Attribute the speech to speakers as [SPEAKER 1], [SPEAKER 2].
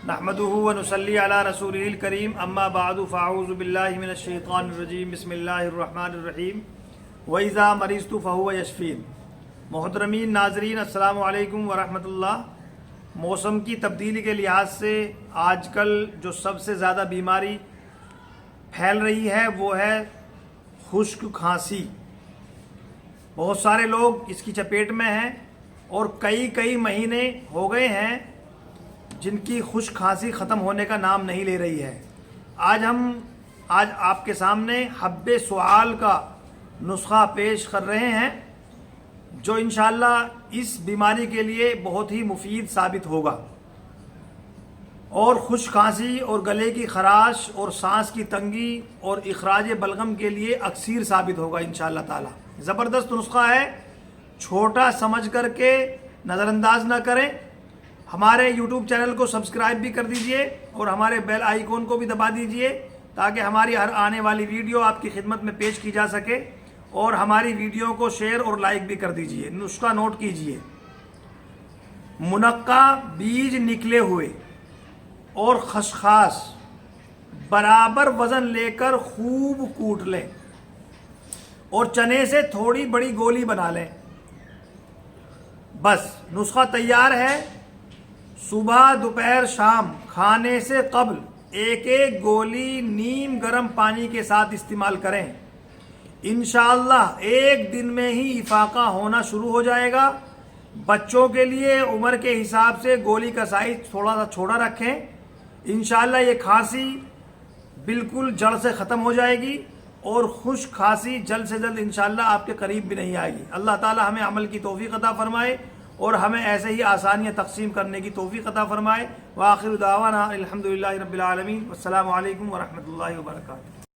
[SPEAKER 1] نحمده ونصلي على رسوله الكريم اما بعد فاعوذ بالله من الشیطان الرجیم بسم اللہ الرحمن الرحیم وَإِذَا مَرِضْتُ فَهُوَ يَشْفِينِ۔ محترمین ناظرین السلام علیکم ورحمۃ اللہ۔ موسم کی تبدیلی کے لحاظ سے آج کل جو سب سے زیادہ بیماری پھیل رہی ہے وہ ہے خشک کھانسی۔ بہت سارے لوگ اس کی چپیٹ میں ہیں اور کئی مہینے ہو گئے ہیں جن کی خشک کھانسی ختم ہونے کا نام نہیں لے رہی ہے۔ آج آپ کے سامنے حب سعال کا نسخہ پیش کر رہے ہیں جو انشاءاللہ اس بیماری کے لیے بہت ہی مفید ثابت ہوگا اور خشک کھانسی اور گلے کی خراش اور سانس کی تنگی اور اخراج بلغم کے لیے اکثیر ثابت ہوگا انشاءاللہ تعالی۔ زبردست نسخہ ہے، چھوٹا سمجھ کر کے نظر انداز نہ کریں۔ ہمارے یوٹیوب چینل کو سبسکرائب بھی کر دیجئے اور ہمارے بیل آئیکن کو بھی دبا دیجئے تاکہ ہماری ہر آنے والی ویڈیو آپ کی خدمت میں پیش کی جا سکے، اور ہماری ویڈیو کو شیئر اور لائک بھی کر دیجئے۔ نسخہ نوٹ کیجئے، منقع بیج نکلے ہوئے اور خسخاس برابر وزن لے کر خوب کوٹ لیں اور چنے سے تھوڑی بڑی گولی بنا لیں۔ بس نسخہ تیار ہے۔ صبح دوپہر شام کھانے سے قبل ایک گولی نیم گرم پانی کے ساتھ استعمال کریں۔ انشاءاللہ ایک دن میں ہی افاقہ ہونا شروع ہو جائے گا۔ بچوں کے لیے عمر کے حساب سے گولی کا سائز تھوڑا سا چھوٹا رکھیں۔ انشاءاللہ یہ کھانسی بالکل جڑ سے ختم ہو جائے گی اور خشک کھانسی جلد سے جلد انشاءاللہ آپ کے قریب بھی نہیں آئے گی۔ اللہ تعالی ہمیں عمل کی توفیق عطا فرمائے اور ہمیں ایسے ہی آسانیاں تقسیم کرنے کی توفیق عطا فرمائے۔ وآخر دعوانا الحمدللہ رب العالمین۔ والسلام علیکم ورحمۃ اللہ وبرکاتہ۔